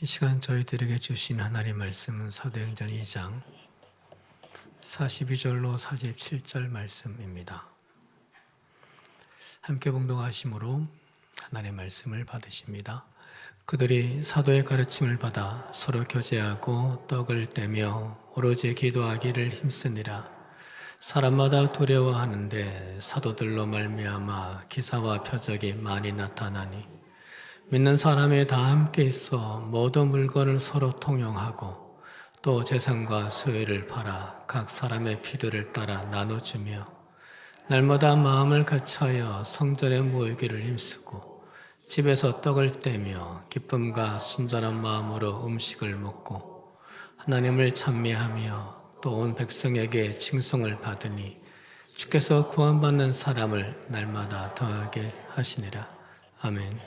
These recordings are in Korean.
이 시간 저희들에게 주신 하나님의 말씀은 사도행전 2장 42절로 47절 말씀입니다. 함께 봉독하심으로 하나님의 말씀을 받으십니다. 그들이 사도의 가르침을 받아 서로 교제하고 떡을 떼며 오로지 기도하기를 힘쓰니라. 사람마다 두려워하는데 사도들로 말미암아 기사와 표적이 많이 나타나니 믿는 사람이 다 함께 있어 모든 물건을 서로 통용하고 또 재산과 수혜를 팔아 각 사람의 필요를 따라 나눠주며 날마다 마음을 같이하여 성전에 모이기를 힘쓰고 집에서 떡을 떼며 기쁨과 순전한 마음으로 음식을 먹고 하나님을 찬미하며 또 온 백성에게 칭송을 받으니 주께서 구원받는 사람을 날마다 더하게 하시니라. 아멘.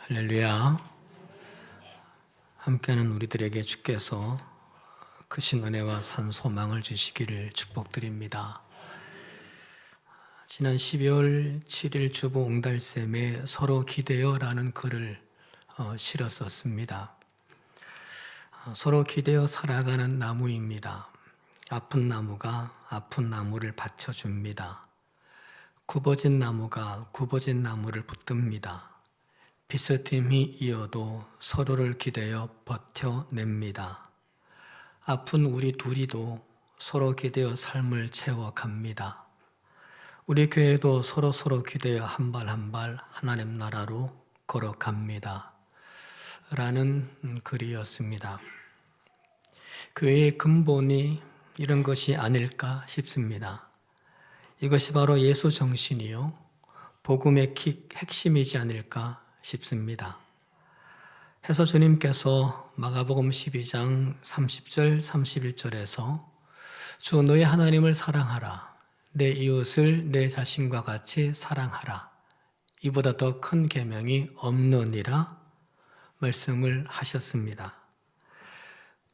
할렐루야. 함께하는 우리들에게 주께서 크신 은혜와 산 소망을 주시기를 축복드립니다. 지난 12월 7일 주보 옹달샘에 서로 기대어라는 글을 실었었습니다. 서로 기대어 살아가는 나무입니다. 아픈 나무가 아픈 나무를 받쳐줍니다. 굽어진 나무가 굽어진 나무를 붙듭니다. 비스듬히 이어도 서로를 기대어 버텨냅니다. 아픈 우리 둘이도 서로 기대어 삶을 채워갑니다. 우리 교회도 서로 기대어 한 발 한 발 하나님 나라로 걸어갑니다. 라는 글이었습니다. 교회의 근본이 이런 것이 아닐까 싶습니다. 이것이 바로 예수 정신이요 복음의 핵심이지 않을까 싶습니다. 해서 주님께서 마가복음 12장 30절 31절에서 주 너의 하나님을 사랑하라. 내 이웃을 내 자신과 같이 사랑하라. 이보다 더 큰 계명이 없느니라 말씀을 하셨습니다.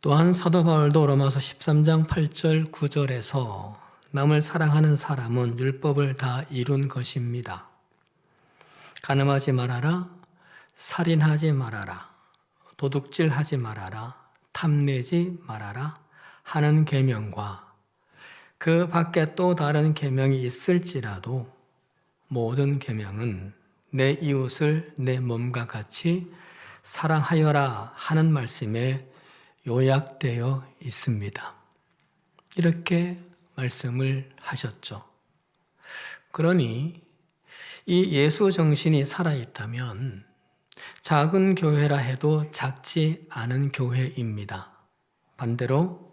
또한 사도 바울도 로마서 13장 8절 9절에서 남을 사랑하는 사람은 율법을 다 이룬 것입니다. 간음하지 말아라, 살인하지 말아라, 도둑질하지 말아라, 탐내지 말아라 하는 계명과 그 밖에 또 다른 계명이 있을지라도 모든 계명은 내 이웃을 내 몸과 같이 사랑하여라 하는 말씀에 요약되어 있습니다. 이렇게 말씀을 하셨죠. 그러니 이 예수 정신이 살아있다면 작은 교회라 해도 작지 않은 교회입니다. 반대로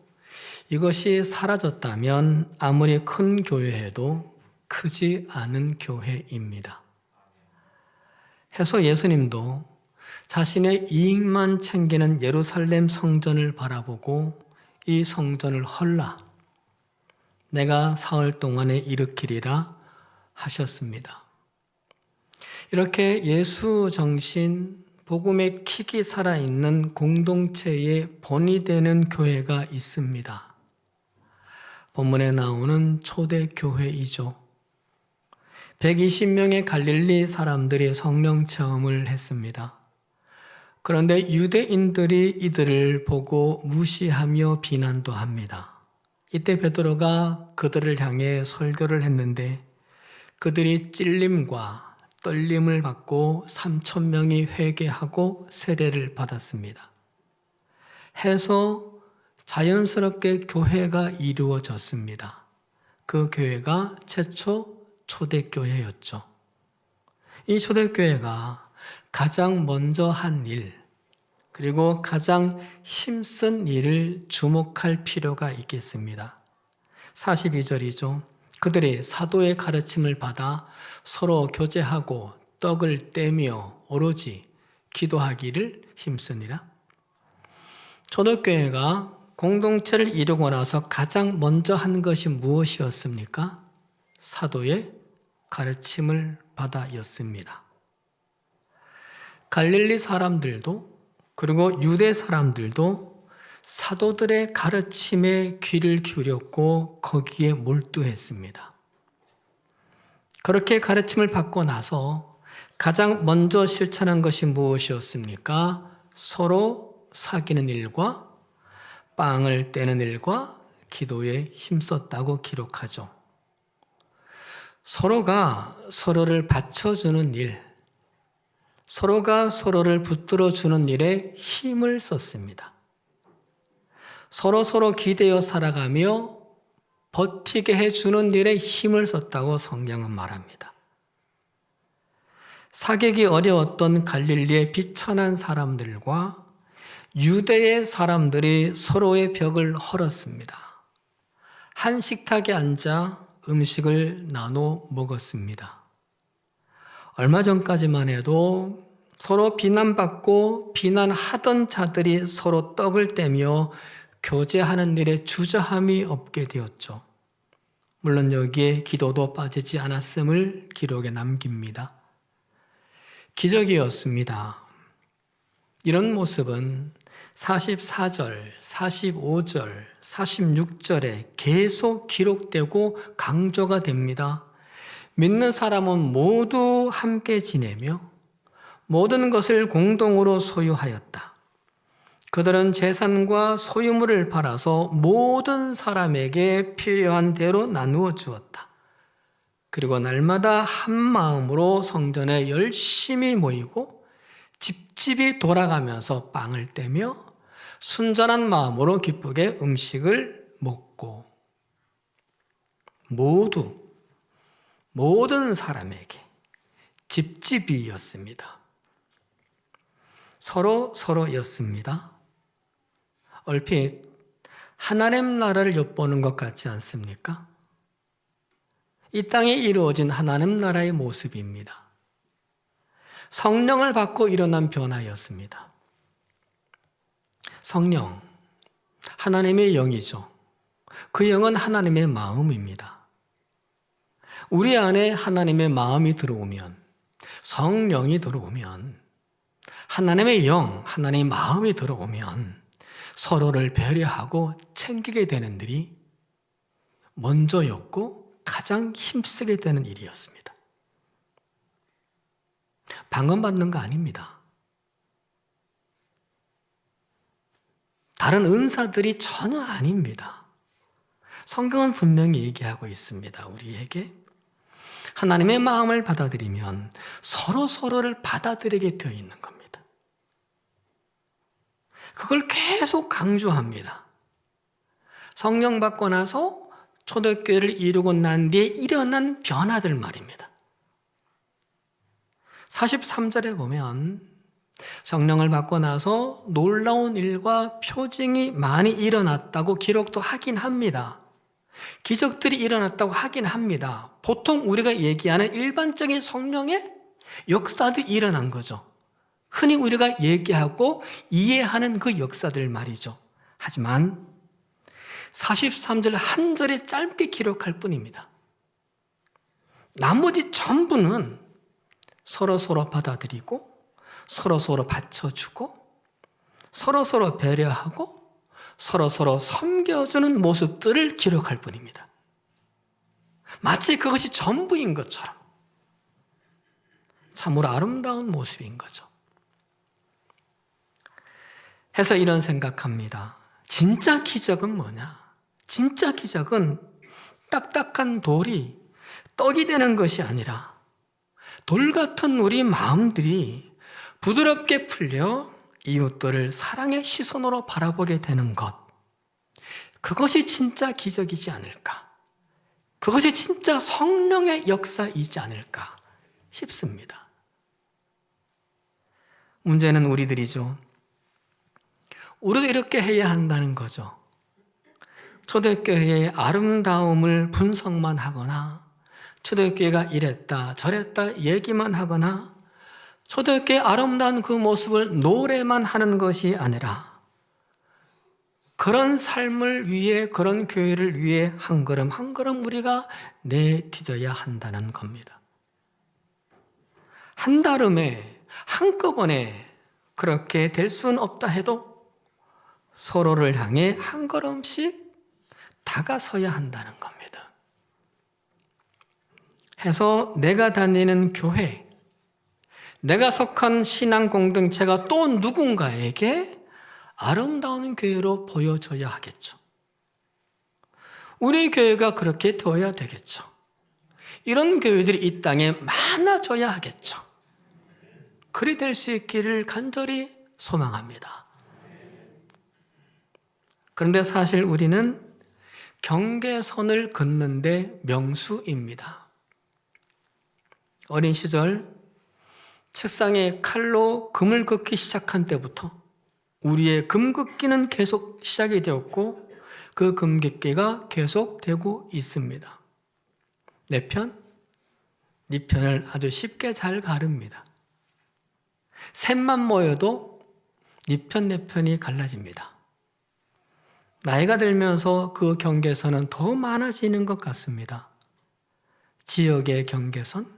이것이 사라졌다면 아무리 큰 교회여도 크지 않은 교회입니다. 해서 예수님도 자신의 이익만 챙기는 예루살렘 성전을 바라보고 이 성전을 헐라 내가 사흘 동안에 일으키리라 하셨습니다. 이렇게 예수 정신, 복음의 킥이 살아있는 공동체의 본이 되는 교회가 있습니다. 본문에 나오는 초대교회이죠. 120명의 갈릴리 사람들이 성령 체험을 했습니다. 그런데 유대인들이 이들을 보고 무시하며 비난도 합니다. 이때 베드로가 그들을 향해 설교를 했는데 그들이 찔림과 떨림을 받고 3,000명이 회개하고 세례를 받았습니다. 해서 자연스럽게 교회가 이루어졌습니다. 그 교회가 최초 초대교회였죠. 이 초대교회가 가장 먼저 한 일, 그리고 가장 힘쓴 일을 주목할 필요가 있겠습니다. 42절이죠. 그들이 사도의 가르침을 받아 서로 교제하고 떡을 떼며 오로지 기도하기를 힘쓰니라. 초대교회가 공동체를 이루고 나서 가장 먼저 한 것이 무엇이었습니까? 사도의 가르침을 받아였습니다. 갈릴리 사람들도 그리고 유대 사람들도 사도들의 가르침에 귀를 기울였고 거기에 몰두했습니다. 그렇게 가르침을 받고 나서 가장 먼저 실천한 것이 무엇이었습니까? 서로 사귀는 일과 빵을 떼는 일과 기도에 힘썼다고 기록하죠. 서로가 서로를 받쳐주는 일, 서로가 서로를 붙들어주는 일에 힘을 썼습니다. 서로 기대어 살아가며 버티게 해주는 일에 힘을 썼다고 성경은 말합니다. 사귀기 어려웠던 갈릴리의 비천한 사람들과 유대의 사람들이 서로의 벽을 헐었습니다. 한 식탁에 앉아 음식을 나눠 먹었습니다. 얼마 전까지만 해도 서로 비난받고 비난하던 자들이 서로 떡을 떼며 교제하는 일에 주저함이 없게 되었죠. 물론 여기에 기도도 빠지지 않았음을 기록에 남깁니다. 기적이었습니다. 이런 모습은 44절, 45절, 46절에 계속 기록되고 강조가 됩니다. 믿는 사람은 모두 함께 지내며 모든 것을 공동으로 소유하였다. 그들은 재산과 소유물을 팔아서 모든 사람에게 필요한 대로 나누어 주었다. 그리고 날마다 한 마음으로 성전에 열심히 모이고 집집이 돌아가면서 빵을 떼며 순전한 마음으로 기쁘게 음식을 먹고 모든 사람에게 집집이였습니다. 서로였습니다. 얼핏 하나님 나라를 엿보는 것 같지 않습니까? 이 땅에 이루어진 하나님 나라의 모습입니다. 성령을 받고 일어난 변화였습니다. 성령, 하나님의 영이죠. 그 영은 하나님의 마음입니다. 우리 안에 하나님의 마음이 들어오면, 성령이 들어오면, 하나님의 영, 하나님의 마음이 들어오면 서로를 배려하고 챙기게 되는 일이 먼저였고 가장 힘쓰게 되는 일이었습니다. 방언받는 거 아닙니다. 다른 은사들이 전혀 아닙니다. 성경은 분명히 얘기하고 있습니다. 우리에게 하나님의 마음을 받아들이면 서로를 받아들이게 되어 있는 겁니다. 그걸 계속 강조합니다. 성령 받고 나서 초대교회를 이루고 난 뒤에 일어난 변화들 말입니다. 43절에 보면 성령을 받고 나서 놀라운 일과 표징이 많이 일어났다고 기록도 하긴 합니다. 기적들이 일어났다고 하긴 합니다. 보통 우리가 얘기하는 일반적인 성령의 역사들이 일어난 거죠. 흔히 우리가 얘기하고 이해하는 그 역사들 말이죠. 하지만 43절 한 절에 짧게 기록할 뿐입니다. 나머지 전부는 서로 받아들이고 서로 받쳐주고 서로 배려하고 서로 섬겨주는 모습들을 기록할 뿐입니다. 마치 그것이 전부인 것처럼 참으로 아름다운 모습인 거죠. 해서 이런 생각합니다. 진짜 기적은 뭐냐? 진짜 기적은 딱딱한 돌이 떡이 되는 것이 아니라 돌 같은 우리 마음들이 부드럽게 풀려 이웃들을 사랑의 시선으로 바라보게 되는 것. 그것이 진짜 기적이지 않을까? 그것이 진짜 성령의 역사이지 않을까 싶습니다. 문제는 우리들이죠. 우리도 이렇게 해야 한다는 거죠. 초대교회의 아름다움을 분석만 하거나 초대교회가 이랬다 저랬다 얘기만 하거나 초대교회의 아름다운 그 모습을 노래만 하는 것이 아니라 그런 삶을 위해 그런 교회를 위해 한 걸음 한 걸음 우리가 내딛어야 한다는 겁니다. 한다름에 한꺼번에 그렇게 될 수는 없다 해도 서로를 향해 한 걸음씩 다가서야 한다는 겁니다. 해서 내가 다니는 교회, 내가 속한 신앙 공동체가 또 누군가에게 아름다운 교회로 보여져야 하겠죠. 우리 교회가 그렇게 되어야 되겠죠. 이런 교회들이 이 땅에 많아져야 하겠죠. 그리 될 수 있기를 간절히 소망합니다. 그런데 사실 우리는 경계선을 긋는데 명수입니다. 어린 시절 책상에 칼로 금을 긋기 시작한 때부터 우리의 금 긋기는 계속 시작이 되었고 그 금 긋기가 계속되고 있습니다. 내 편, 네 편을 아주 쉽게 잘 가릅니다. 셋만 모여도 네 편, 내 편이 갈라집니다. 나이가 들면서 그 경계선은 더 많아지는 것 같습니다. 지역의 경계선,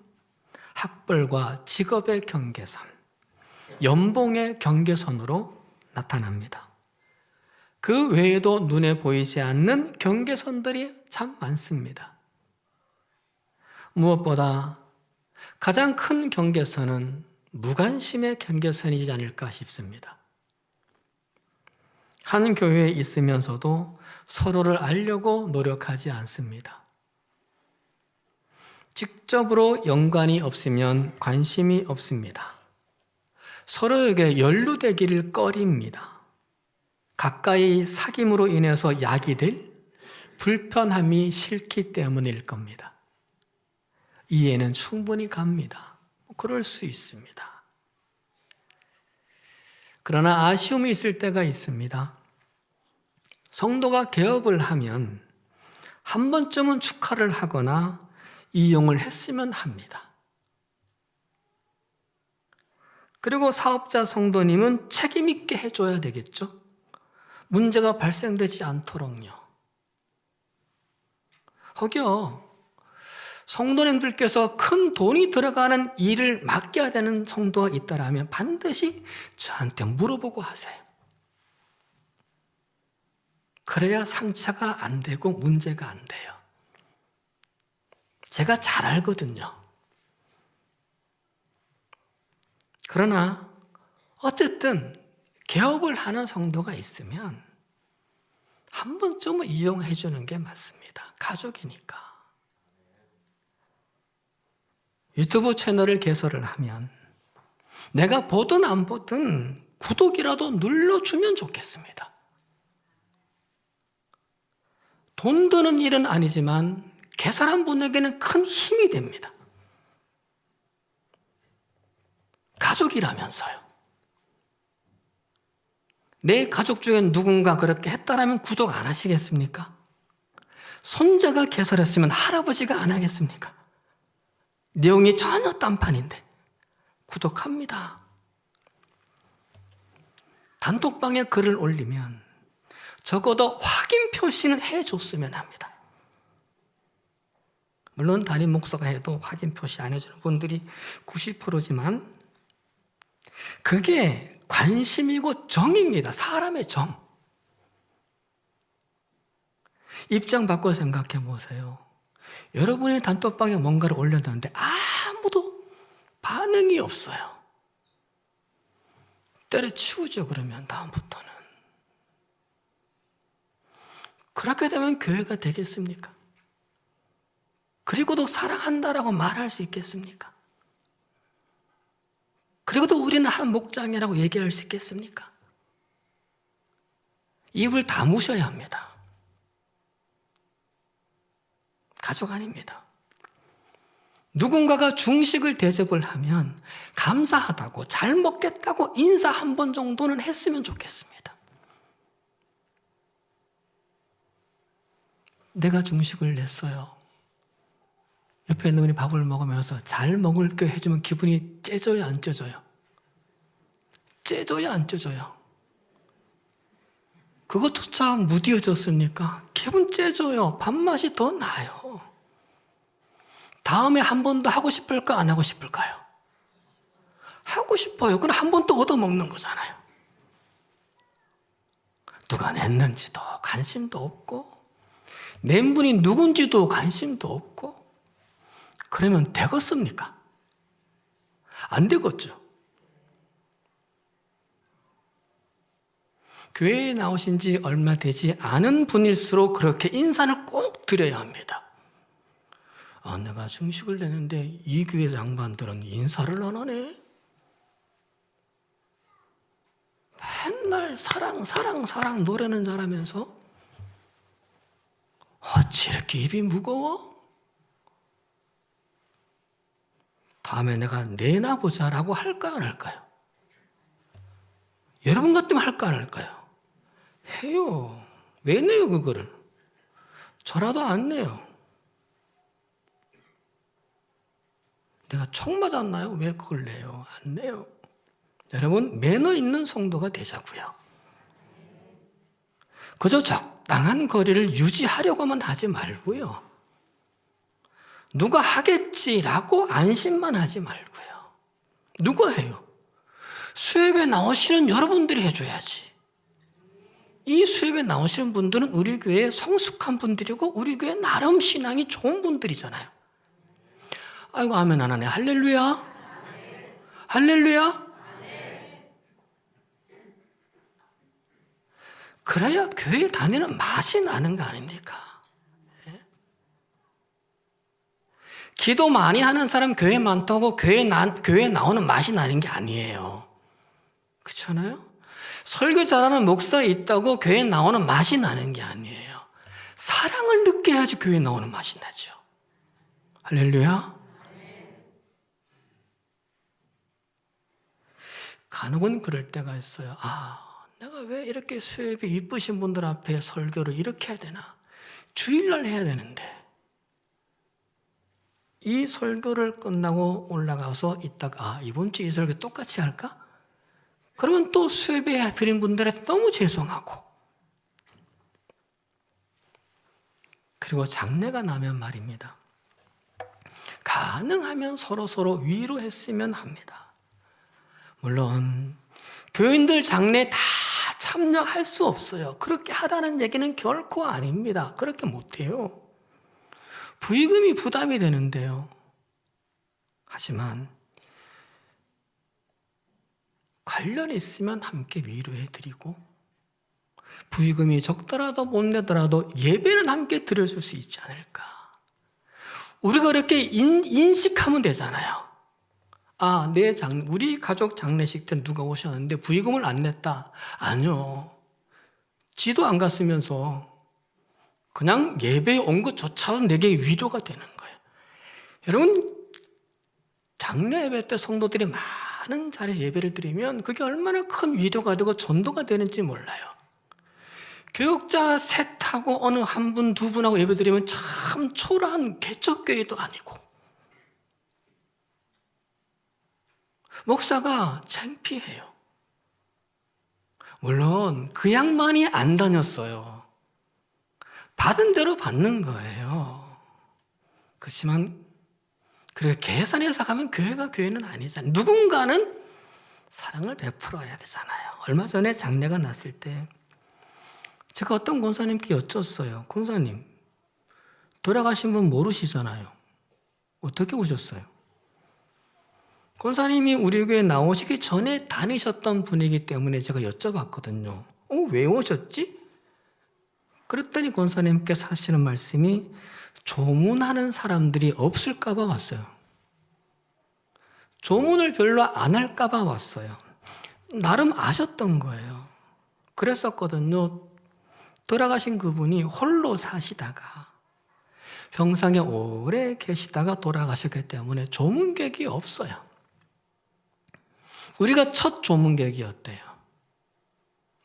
학벌과 직업의 경계선, 연봉의 경계선으로 나타납니다. 그 외에도 눈에 보이지 않는 경계선들이 참 많습니다. 무엇보다 가장 큰 경계선은 무관심의 경계선이지 않을까 싶습니다. 한 교회에 있으면서도 서로를 알려고 노력하지 않습니다. 직접으로 연관이 없으면 관심이 없습니다. 서로에게 연루되기를 꺼립니다. 가까이 사귐으로 인해서 약이 될 불편함이 싫기 때문일 겁니다. 이해는 충분히 갑니다. 그럴 수 있습니다. 그러나 아쉬움이 있을 때가 있습니다. 성도가 개업을 하면 한 번쯤은 축하를 하거나 이용을 했으면 합니다. 그리고 사업자 성도님은 책임 있게 해줘야 되겠죠? 문제가 발생되지 않도록요. 혹여 성도님들께서 큰 돈이 들어가는 일을 맡겨야 되는 성도가 있다면 반드시 저한테 물어보고 하세요. 그래야 상처가 안 되고 문제가 안 돼요. 제가 잘 알거든요. 그러나 어쨌든 개업을 하는 성도가 있으면 한 번쯤은 이용해 주는 게 맞습니다. 가족이니까. 유튜브 채널을 개설을 하면 내가 보든 안 보든 구독이라도 눌러주면 좋겠습니다. 돈 드는 일은 아니지만 개설한 분에게는 큰 힘이 됩니다. 가족이라면서요. 내 가족 중에 누군가 그렇게 했다라면 구독 안 하시겠습니까? 손자가 개설했으면 할아버지가 안 하겠습니까? 내용이 전혀 딴판인데 구독합니다. 단톡방에 글을 올리면 적어도 확인 표시는 해줬으면 합니다. 물론 담임 목사가 해도 확인 표시 안 해주는 분들이 90%지만 그게 관심이고 정입니다. 사람의 정. 입장 바꿔 생각해 보세요. 여러분의 단톡방에 뭔가를 올렸는데 아무도 반응이 없어요. 때려치우죠. 그러면 다음부터는. 그렇게 되면 교회가 되겠습니까? 그리고도 사랑한다라고 말할 수 있겠습니까? 그리고도 우리는 한 목장이라고 얘기할 수 있겠습니까? 입을 다무셔야 합니다. 가족 아닙니다. 누군가가 중식을 대접을 하면 감사하다고 잘 먹겠다고 인사 한 번 정도는 했으면 좋겠습니다. 내가 중식을 냈어요. 옆에 있는 분이 밥을 먹으면서 잘 먹을게 해주면 기분이 째져요, 안 째져요? 째져요, 안 째져요? 그것조차 무디어졌습니까? 기분 째져요. 밥맛이 더 나요. 다음에 한 번 더 하고 싶을까, 안 하고 싶을까요? 하고 싶어요. 그럼 한 번 또 얻어먹는 거잖아요. 누가 냈는지도 관심도 없고 낸 분이 누군지도 관심도 없고 그러면 되겠습니까? 안 되겠죠. 교회에 나오신 지 얼마 되지 않은 분일수록 그렇게 인사를 꼭 드려야 합니다. 내가 증식을 내는데 이 교회 양반들은 인사를 안 하네. 맨날 사랑 노래는 잘하면서 어찌 이렇게 입이 무거워? 다음에 내가 내놔보자라고 할까요, 안 할까요? 여러분 같으면 할까, 안 할까요? 해요. 왜 내요, 그거를? 저라도 안 내요. 내가 총 맞았나요? 왜 그걸 내요? 안 내요. 여러분, 매너 있는 성도가 되자고요. 그저 적당한 거리를 유지하려고만 하지 말고요. 누가 하겠지라고 안심만 하지 말고요. 누가 해요? 수협에 나오시는 여러분들이 해줘야지. 이 수협에 나오시는 분들은 우리 교회에 성숙한 분들이고 우리 교회 나름 신앙이 좋은 분들이잖아요. 아이고, 아멘 안 하네. 할렐루야. 할렐루야. 그래야 교회 다니는 맛이 나는 거 아닙니까? 예? 기도 많이 하는 사람 교회 많다고 교회 나오는 맛이 나는 게 아니에요. 그렇잖아요? 설교 잘하는 목사 있다고 교회 나오는 맛이 나는 게 아니에요. 사랑을 느껴야지 교회 나오는 맛이 나죠. 할렐루야. 간혹은 그럴 때가 있어요. 내가 왜 이렇게 수협이 이쁘신 분들 앞에 설교를 이렇게 해야 되나? 주일날 해야 되는데. 이 설교를 끝나고 올라가서 있다가 이번 주 이 설교 똑같이 할까? 그러면 또 수협에 드린 분들한테 너무 죄송하고. 그리고 장례가 나면 말입니다. 가능하면 서로 위로했으면 합니다. 물론 교인들 장례 다 참여할 수 없어요. 그렇게 하다는 얘기는 결코 아닙니다. 그렇게 못해요. 부의금이 부담이 되는데요. 하지만 관련이 있으면 함께 위로해드리고 부의금이 적더라도 못 내더라도 예배는 함께 드려줄 수 있지 않을까. 우리가 그렇게 인식하면 되잖아요. 우리 가족 장례식 때 누가 오셨는데 부의금을 안 냈다. 아니요. 지도 안 갔으면서 그냥 예배에 온 것조차도 내게 위로가 되는 거예요. 여러분, 장례 예배 때 성도들이 많은 자리에서 예배를 드리면 그게 얼마나 큰 위로가 되고 전도가 되는지 몰라요. 교육자 셋하고 어느 한 분, 두 분하고 예배 드리면 참 초라한 개척교회도 아니고 목사가 창피해요. 물론 그 양반이 안 다녔어요. 받은 대로 받는 거예요. 그렇지만 그렇게 계산해서 가면 교회가 교회는 아니잖아요. 누군가는 사랑을 베풀어야 되잖아요. 얼마 전에 장례가 났을 때 제가 어떤 권사님께 여쭸어요. 권사님, 돌아가신 분 모르시잖아요. 어떻게 오셨어요? 권사님이 우리 교회 나오시기 전에 다니셨던 분이기 때문에 제가 여쭤봤거든요. 왜 오셨지? 그랬더니 권사님께서 하시는 말씀이 조문하는 사람들이 없을까 봐 왔어요. 조문을 별로 안 할까 봐 왔어요. 나름 아셨던 거예요. 그랬었거든요. 돌아가신 그분이 홀로 사시다가 병상에 오래 계시다가 돌아가셨기 때문에 조문객이 없어요. 우리가 첫 조문객이었대요.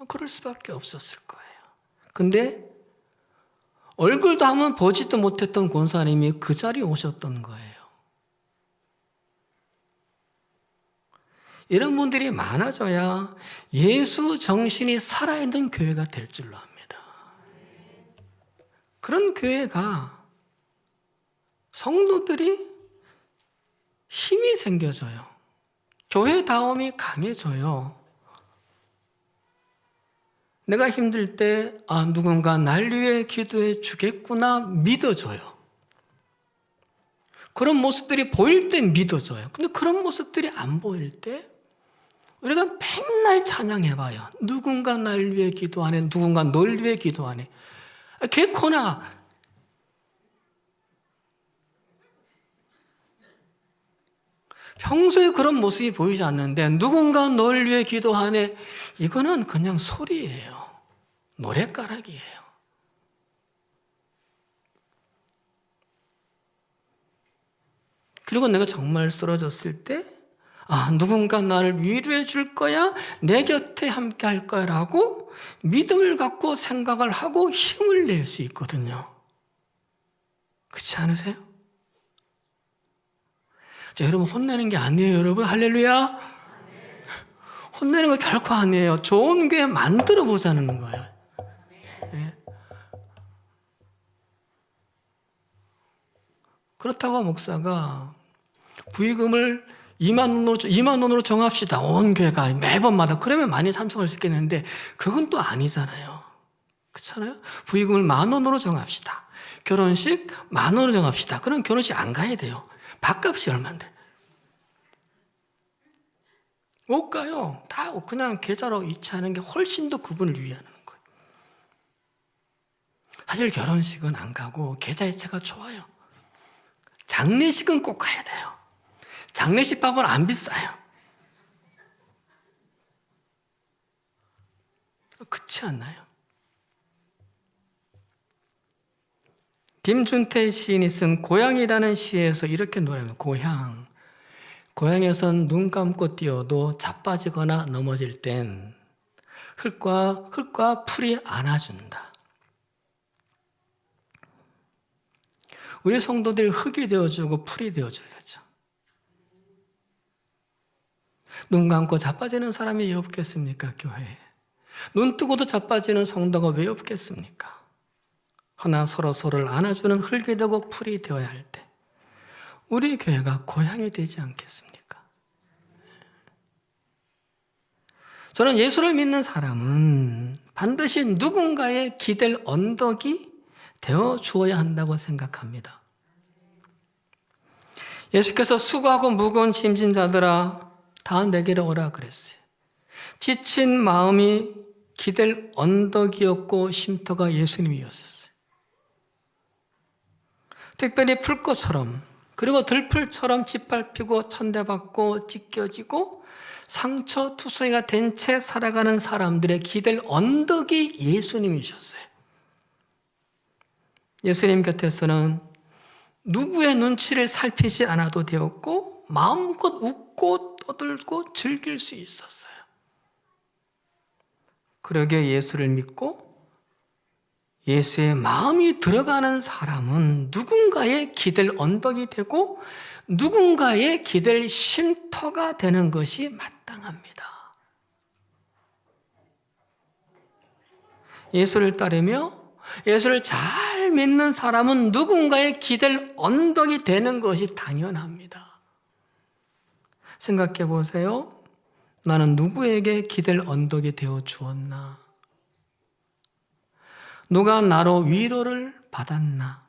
그럴 수밖에 없었을 거예요. 근데 얼굴도 한번 보지도 못했던 권사님이 그 자리에 오셨던 거예요. 이런 분들이 많아져야 예수 정신이 살아있는 교회가 될 줄로 압니다. 그런 교회가 성도들이 힘이 생겨져요. 교회다움이 강해져요. 내가 힘들 때 누군가 날 위해 기도해 주겠구나 믿어져요. 그런 모습들이 보일 때 믿어져요. 근데 그런 모습들이 안 보일 때 우리가 맨날 찬양해봐요. 누군가 날 위해 기도하네, 누군가 널 위해 기도하네. 개코나 평소에 그런 모습이 보이지 않는데 누군가 널 위해 기도하네. 이거는 그냥 소리예요. 노랫가락이에요. 그리고 내가 정말 쓰러졌을 때 누군가 나를 위로해 줄 거야, 내 곁에 함께 할 거야 라고 믿음을 갖고 생각을 하고 힘을 낼 수 있거든요. 그렇지 않으세요? 자, 여러분 혼내는 게 아니에요. 여러분 할렐루야. 혼내는 거 결코 아니에요. 좋은 게 만들어 보자는 거예요. 네. 그렇다고 목사가 부의금을 2만 원으로 정합시다. 온 교회가 매번마다. 그러면 많이 참석할 수 있겠는데 그건 또 아니잖아요. 그렇잖아요? 부의금을 10,000원으로 정합시다. 결혼식 10,000원으로 정합시다. 그럼 결혼식 안 가야 돼요. 밥값이 얼마인데? 못 가요. 다 그냥 계좌로 이체하는 게 훨씬 더 그분을 위하는 거예요. 사실 결혼식은 안 가고 계좌 이체가 좋아요. 장례식은 꼭 가야 돼요. 장례식 밥은 안 비싸요. 그렇지 않나요? 김준태 시인이 쓴 고향이라는 시에서 이렇게 노래합니다. 고향에선 눈 감고 뛰어도 자빠지거나 넘어질 땐 흙과 풀이 안아준다. 우리 성도들이 흙이 되어주고 풀이 되어줘야죠. 눈 감고 자빠지는 사람이 왜 없겠습니까, 교회에? 눈 뜨고도 자빠지는 성도가 왜 없겠습니까? 하나 서로를 안아주는 흙이 되고 풀이 되어야 할 때 우리 교회가 고향이 되지 않겠습니까? 저는 예수를 믿는 사람은 반드시 누군가의 기댈 언덕이 되어 주어야 한다고 생각합니다. 예수께서 수고하고 무거운 짐진 자들아 다 내게로 오라 그랬어요. 지친 마음이 기댈 언덕이었고 쉼터가 예수님이었어요. 특별히 풀꽃처럼 그리고 들풀처럼 짓밟히고 천대받고 찢겨지고 상처투성이가 된 채 살아가는 사람들의 기댈 언덕이 예수님이셨어요. 예수님 곁에서는 누구의 눈치를 살피지 않아도 되었고 마음껏 웃고 떠들고 즐길 수 있었어요. 그러게 예수를 믿고 예수의 마음이 들어가는 사람은 누군가의 기댈 언덕이 되고 누군가의 기댈 쉼터가 되는 것이 마땅합니다. 예수를 따르며 예수를 잘 믿는 사람은 누군가의 기댈 언덕이 되는 것이 당연합니다. 생각해 보세요. 나는 누구에게 기댈 언덕이 되어 주었나? 누가 나로 위로를 받았나?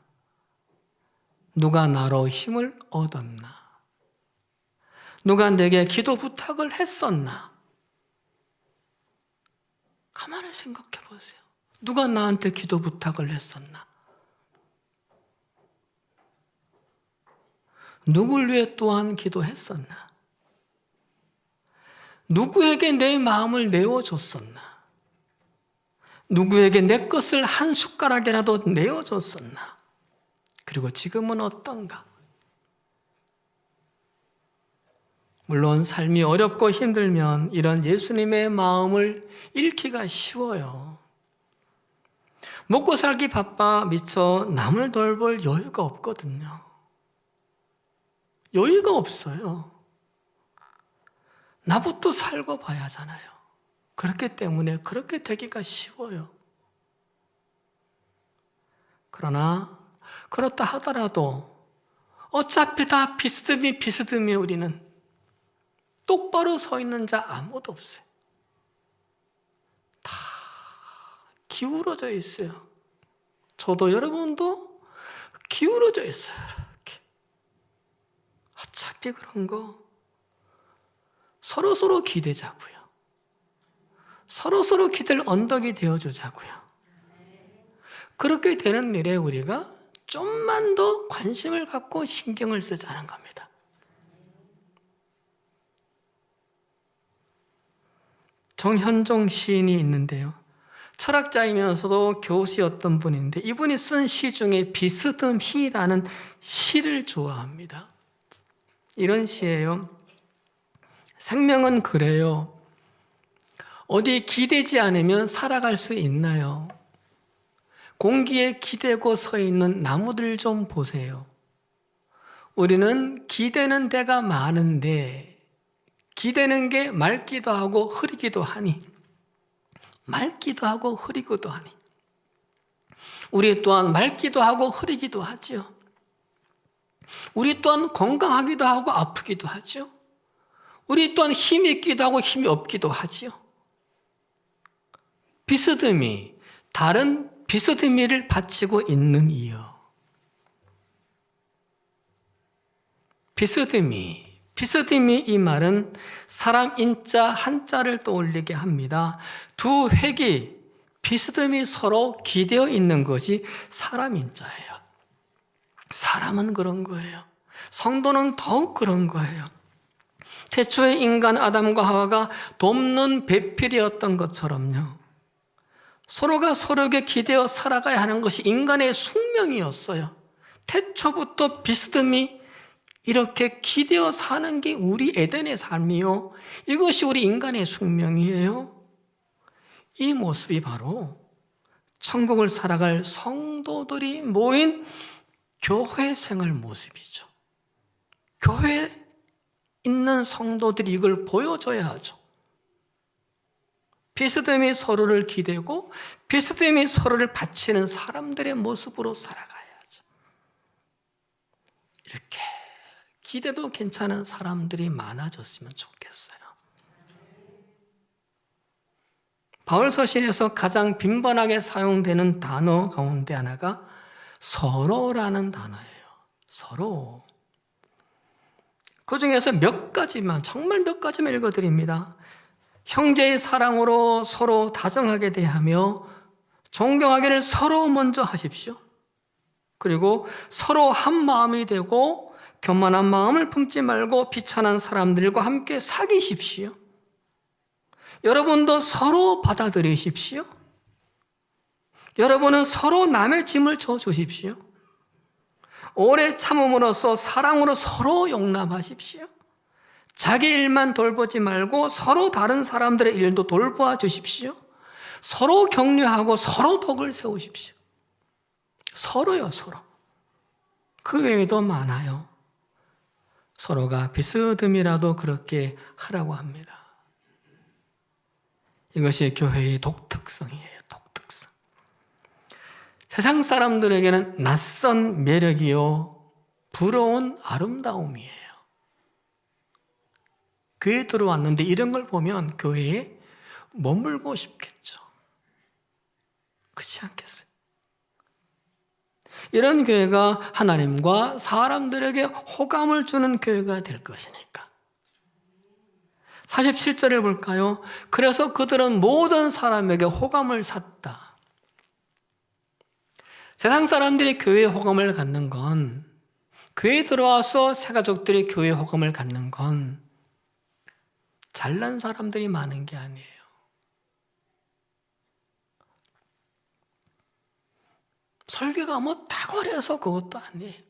누가 나로 힘을 얻었나? 누가 내게 기도 부탁을 했었나? 가만히 생각해 보세요. 누가 나한테 기도 부탁을 했었나? 누굴 위해 또한 기도했었나? 누구에게 내 마음을 내어줬었나? 누구에게 내 것을 한 숟가락이라도 내어줬었나? 그리고 지금은 어떤가? 물론 삶이 어렵고 힘들면 이런 예수님의 마음을 잃기가 쉬워요. 먹고 살기 바빠 미처 남을 돌볼 여유가 없거든요. 여유가 없어요. 나부터 살고 봐야 하잖아요. 그렇기 때문에 그렇게 되기가 쉬워요. 그러나 그렇다 하더라도 어차피 다 비스듬히 우리는 똑바로 서 있는 자 아무도 없어요. 다 기울어져 있어요. 저도 여러분도 기울어져 있어요. 이렇게. 어차피 그런 거 서로서로 기대자고요. 서로서로 기댈 언덕이 되어주자고요. 그렇게 되는 일에 우리가 좀만 더 관심을 갖고 신경을 쓰자는 겁니다. 정현종 시인이 있는데요. 철학자이면서도 교수였던 분인데 이분이 쓴 시 중에 비스듬히라는 시를 좋아합니다. 이런 시예요. 생명은 그래요. 어디 기대지 않으면 살아갈 수 있나요? 공기에 기대고 서 있는 나무들 좀 보세요. 우리는 기대는 데가 많은데 기대는 게 맑기도 하고 흐리기도 하니 맑기도 하고 흐리기도 하니 우리 또한 맑기도 하고 흐리기도 하죠. 우리 또한 건강하기도 하고 아프기도 하죠. 우리 또한 힘이 있기도 하고 힘이 없기도 하죠. 비스듬히 다른 비스듬히를 바치고 있는 이여. 비스듬히 이 말은 사람 인자 한자를 떠올리게 합니다. 두 획이 비스듬히 서로 기대어 있는 것이 사람 인자예요. 사람은 그런 거예요. 성도는 더욱 그런 거예요. 태초의 인간 아담과 하와가 돕는 배필이었던 것처럼요. 서로가 서로에게 기대어 살아가야 하는 것이 인간의 숙명이었어요. 태초부터 비스듬히 이렇게 기대어 사는 게 우리 에덴의 삶이요. 이것이 우리 인간의 숙명이에요. 이 모습이 바로 천국을 살아갈 성도들이 모인 교회 생활 모습이죠. 교회에 있는 성도들이 이걸 보여줘야 하죠. 비스듬히 서로를 기대고 비스듬히 서로를 바치는 사람들의 모습으로 살아가야죠. 이렇게 기대도 괜찮은 사람들이 많아졌으면 좋겠어요. 바울 서신에서 가장 빈번하게 사용되는 단어 가운데 하나가 서로라는 단어예요. 서로. 그 중에서 몇 가지만, 정말 몇 가지만 읽어드립니다. 형제의 사랑으로 서로 다정하게 대하며 존경하기를 서로 먼저 하십시오. 그리고 서로 한 마음이 되고 교만한 마음을 품지 말고 비천한 사람들과 함께 사귀십시오. 여러분도 서로 받아들이십시오. 여러분은 서로 남의 짐을 져주십시오. 오래 참음으로써 사랑으로 서로 용납하십시오. 자기 일만 돌보지 말고 서로 다른 사람들의 일도 돌보아 주십시오. 서로 격려하고 서로 덕을 세우십시오. 서로요, 서로. 그 외에도 많아요. 서로가 비스듬히라도 그렇게 하라고 합니다. 이것이 교회의 독특성이에요. 독특성. 세상 사람들에게는 낯선 매력이요, 부러운 아름다움이에요. 교회에 들어왔는데 이런 걸 보면 교회에 머물고 싶겠죠. 그렇지 않겠어요? 이런 교회가 하나님과 사람들에게 호감을 주는 교회가 될 것이니까. 47절을 볼까요? 그래서 그들은 모든 사람에게 호감을 샀다. 세상 사람들이 교회에 호감을 갖는 건, 교회에 들어와서 새가족들이 교회에 호감을 갖는 건 잘난 사람들이 많은 게 아니에요. 설교가 뭐 탁월해서 그것도 아니에요.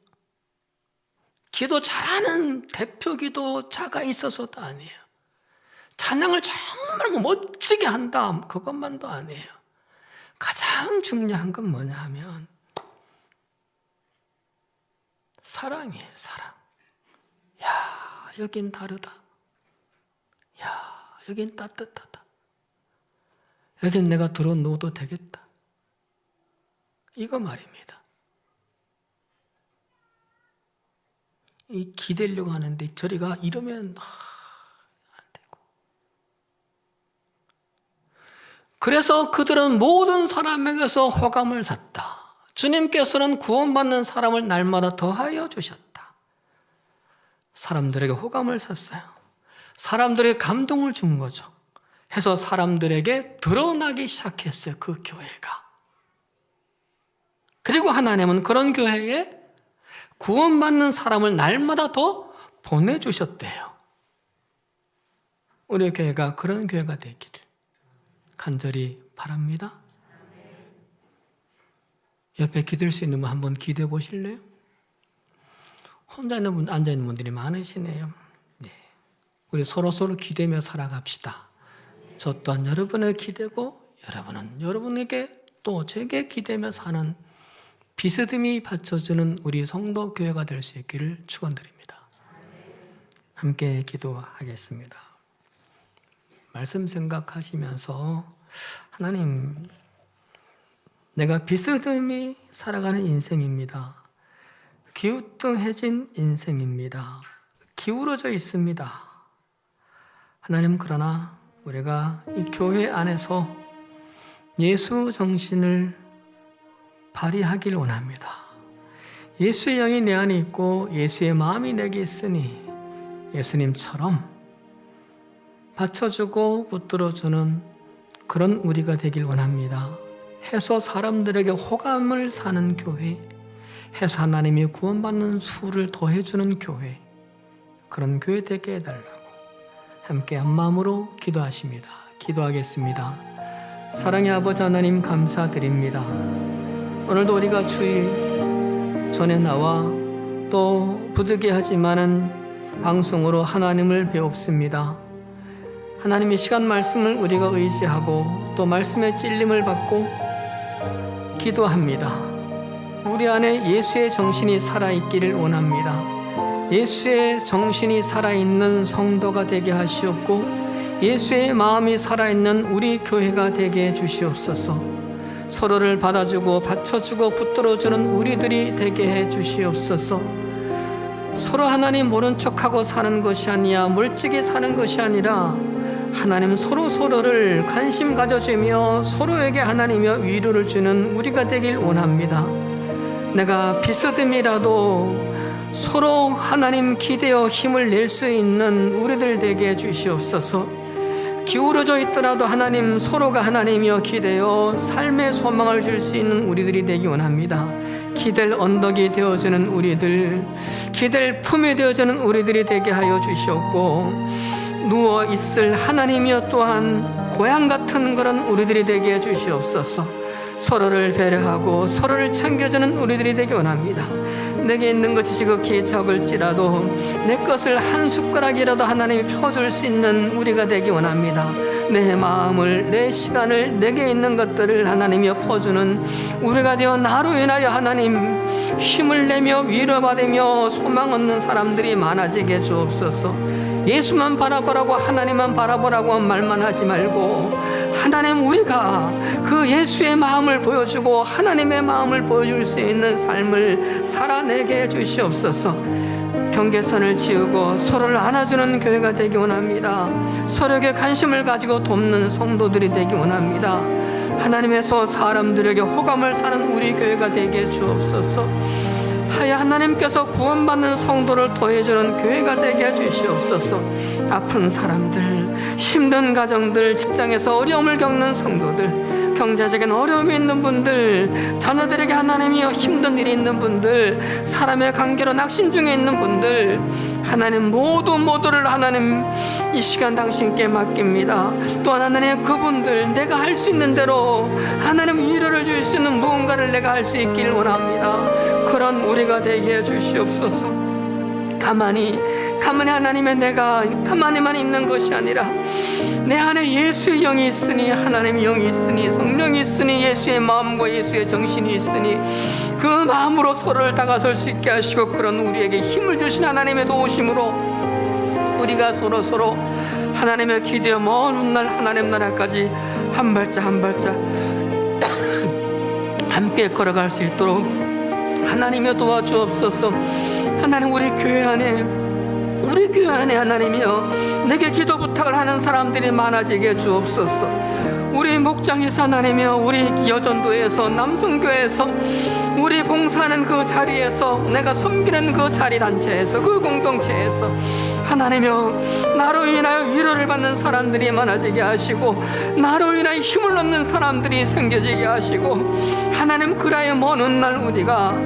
기도 잘하는 대표 기도자가 있어서도 아니에요. 찬양을 정말 멋지게 한다, 그것만도 아니에요. 가장 중요한 건 뭐냐 하면 사랑이에요, 사랑. 야, 여긴 다르다. 야, 여긴 따뜻하다. 여긴 내가 들어 놓아도 되겠다. 이거 말입니다. 이 기대려고 하는데 저리가 이러면 안 되고. 그래서 그들은 모든 사람에게서 호감을 샀다. 주님께서는 구원받는 사람을 날마다 더하여 주셨다. 사람들에게 호감을 샀어요. 사람들에게 감동을 준 거죠. 해서 사람들에게 드러나기 시작했어요. 그 교회가. 그리고 하나님은 그런 교회에 구원받는 사람을 날마다 더 보내주셨대요. 우리 교회가 그런 교회가 되기를 간절히 바랍니다. 옆에 기댈 수 있는 분 한번 기대해 보실래요? 혼자 있는 분, 앉아 있는 분들이 많으시네요. 네. 우리 서로 기대며 살아갑시다. 저 또한 여러분에게 기대고 여러분은 여러분에게 또 제게 기대며 사는 비스듬히 받쳐주는 우리 성도 교회가 될 수 있기를 축원드립니다. 함께 기도하겠습니다. 말씀 생각하시면서 하나님, 내가 비스듬히 살아가는 인생입니다. 기우뚱해진 인생입니다. 기울어져 있습니다. 하나님, 그러나 우리가 이 교회 안에서 예수 정신을 발휘하길 원합니다. 예수의 영이 내 안에 있고 예수의 마음이 내게 있으니 예수님처럼 받쳐주고 붙들어주는 그런 우리가 되길 원합니다. 해서 사람들에게 호감을 사는 교회, 해서 하나님이 구원받는 수를 더해주는 교회, 그런 교회 되게 해달라고 함께 한 마음으로 기도하십니다. 기도하겠습니다. 사랑의 아버지 하나님, 감사드립니다. 오늘도 우리가 주일 전에 나와 또 부득이하지만은 방송으로 하나님을 배웁습니다. 하나님의 시간 말씀을 우리가 의지하고 또 말씀의 찔림을 받고 기도합니다. 우리 안에 예수의 정신이 살아있기를 원합니다. 예수의 정신이 살아있는 성도가 되게 하시옵고 예수의 마음이 살아있는 우리 교회가 되게 해주시옵소서. 서로를 받아주고 받쳐주고 붙들어주는 우리들이 되게 해주시옵소서. 서로 하나님 모른 척하고 사는 것이 아니라 멀찍이 사는 것이 아니라 하나님 서로를 관심 가져주며 서로에게 하나님이여 위로를 주는 우리가 되길 원합니다. 내가 비스듬이라도 서로 하나님 기대어 힘을 낼 수 있는 우리들 되게 해주시옵소서. 기울어져 있더라도 하나님 서로가 하나님이여 기대어 삶의 소망을 줄 수 있는 우리들이 되기 원합니다. 기댈 언덕이 되어주는 우리들, 기댈 품이 되어주는 우리들이 되게 하여 주시옵고 누워있을 하나님이여 또한 고향 같은 그런 우리들이 되게 해주시옵소서. 서로를 배려하고 서로를 챙겨주는 우리들이 되기 원합니다. 내게 있는 것이 지극히 적을지라도 내 것을 한 숟가락이라도 하나님이 펴줄 수 있는 우리가 되기 원합니다. 내 마음을, 내 시간을, 내게 있는 것들을 하나님이 퍼주는 우리가 되어 나로 인하여 하나님 힘을 내며 위로받으며 소망 얻는 사람들이 많아지게 주옵소서. 예수만 바라보라고 하나님만 바라보라고 말만 하지 말고 하나님, 우리가 그 예수의 마음을 보여주고 하나님의 마음을 보여줄 수 있는 삶을 살아내게 해주시옵소서. 경계선을 지우고 서로를 안아주는 교회가 되기 원합니다. 서로에게 관심을 가지고 돕는 성도들이 되기 원합니다. 하나님에서 사람들에게 호감을 사는 우리 교회가 되게 주옵소서. 하여 하나님께서 구원받는 성도를 더해주는 교회가 되게 해주시옵소서. 아픈 사람들, 힘든 가정들, 직장에서 어려움을 겪는 성도들, 경제적인 어려움이 있는 분들, 자녀들에게 하나님이여 힘든 일이 있는 분들, 사람의 관계로 낙심 중에 있는 분들, 하나님 모두를 하나님 이 시간 당신께 맡깁니다. 또한 하나님 그분들 내가 할 수 있는 대로 하나님 위로를 줄 수 있는 무언가를 내가 할 수 있길 원합니다. 그런 우리가 되게 해주시옵소서. 가만히 하나님의 내가 가만히만 있는 것이 아니라 내 안에 예수의 영이 있으니, 하나님의 영이 있으니, 성령이 있으니, 예수의 마음과 예수의 정신이 있으니 그 마음으로 서로를 다가설 수 있게 하시고 그런 우리에게 힘을 주신 하나님의 도우심으로 우리가 서로 하나님의 기대어 먼 훗날 하나님 나라까지 한 발짝 한 발짝 함께 걸어갈 수 있도록 하나님이여 도와주옵소서. 하나님 우리 교회 안에 하나님이여 내게 기도 부탁을 하는 사람들이 많아지게 주옵소서. 우리 목장에서 하나님이여 우리 여전도에서 남성교회에서 우리 봉사하는 그 자리에서, 내가 섬기는 그 자리 단체에서, 그 공동체에서 하나님이여, 나로 인하여 위로를 받는 사람들이 많아지게 하시고, 나로 인하여 힘을 얻는 사람들이 생겨지게 하시고, 하나님, 그라의 먼 훗날 우리가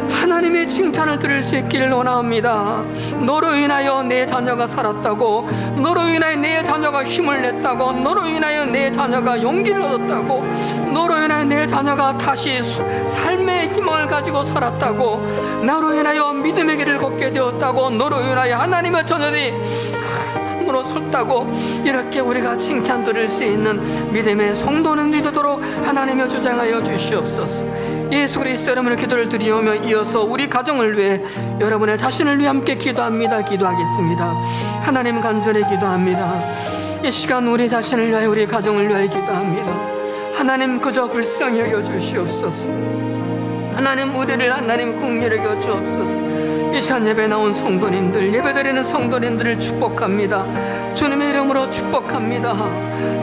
하나님의 칭찬을 들을 수 있기를 원합니다. 너로 인하여 내 자녀가 살았다고, 너로 인하여 내 자녀가 힘을 냈다고, 너로 인하여 내 자녀가 용기를 얻었다고, 너로 인하여 내 자녀가 다시 삶의 희망을 가지고 살았다고, 나로 인하여 믿음의 길을 걷게 되었다고, 너로 인하여 하나님의 자녀들이 삶으로 섰다고, 이렇게 우리가 칭찬 들을 수 있는 믿음의 성도는 되도록 하나님의 주장하여 주시옵소서. 예수 그리스도 이름으로 기도를 드리오며 이어서 우리 가정을 위해, 여러분의 자신을 위해 함께 기도합니다. 기도하겠습니다. 하나님, 간절히 기도합니다. 이 시간 우리 자신을 위하여, 우리 가정을 위하여 기도합니다. 하나님, 그저 불쌍히 여겨 주시옵소서. 하나님, 우리를 하나님 긍휼히 여겨 주옵소서. 이 시간 예배 나온 성도님들, 예배드리는 성도님들을 축복합니다. 주님의 이름으로 축복합니다.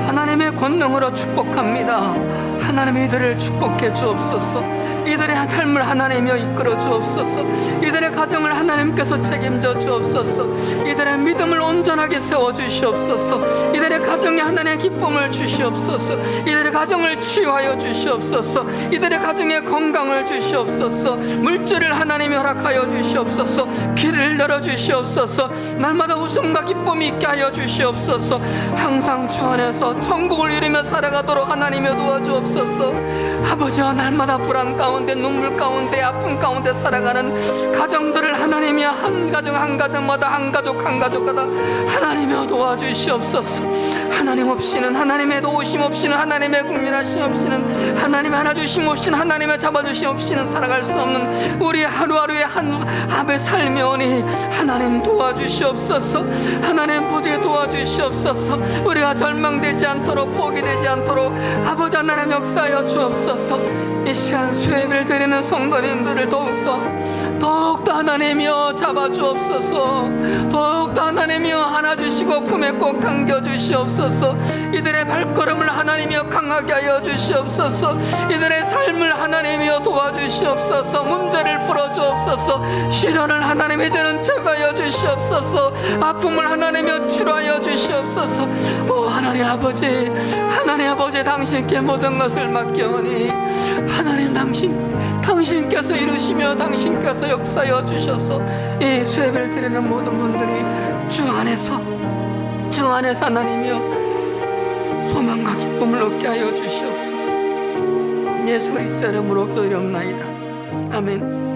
하나님의 권능으로 축복합니다. 하나님, 이들을 축복해 주옵소서. 이들의 삶을 하나님이여 이끌어 주옵소서. 이들의 가정을 하나님께서 책임져 주옵소서. 이들의 믿음을 온전하게 세워 주시옵소서. 이들의 가정에 하나님의 기쁨을 주시옵소서. 이들의 가정을 치유하여 주시옵소서. 이들의 가정에 건강을 주시옵소서. 물질을 하나님이 허락하여 주시옵소서. 길을 열어 주시옵소서. 날마다 웃음과 기쁨이 있게 하여 주시옵소서. 항상 주 안에서 천국을 이루며 살아가도록 하나님이 도와주옵소서. 아버지와 날마다 불안 가운데, 눈물 가운데, 아픔 가운데 살아가는 가정들을 하나님이 한 가정 한 가정마다, 한 가족 한 가족마다 하나님이 도와주시옵소서. 하나님 없이는, 하나님의 도우심 없이는, 하나님의 국민하심 없이는, 하나님의 안아주심 없이는, 하나님의 잡아주심 없이는 살아갈 수 없는 우리 하루하루의 한 합의 삶이 오니 하나님 도와주시옵소서. 하나님 부디 도와주시옵소서. 우리가 절망되지 않도록, 포기되지 않도록 아버지 하나님 역사하여 주옵소서. 이 시간 수혜를 드리는 성도님들을 더욱더 하나님이여 잡아주옵소서. 더욱더 하나님이여 안아주시고 품에 꼭 당겨주시옵소서. 이들의 발걸음을 하나님이여 강하게 하여 주시옵소서. 이들의 삶을 하나님이여 도와주시옵소서. 문제를 풀어주옵소서. 시련을 하나님이 저는 제거하여 주시옵소서. 아픔을 하나님이여 치료하여 주시옵소서. 오 하나님 아버지, 하나님 아버지, 당신께 모든 것을 맡겨오니 하나님, 당신께서 이루시며 당신께서 역사하여 주셔서 이 수혜를 드리는 모든 분들이 주 안에서 하나님이여 소망과 기쁨을 얻게 하여 주시옵소서. 예수 그리스도 이름으로 기도드리옵나이다. 아멘.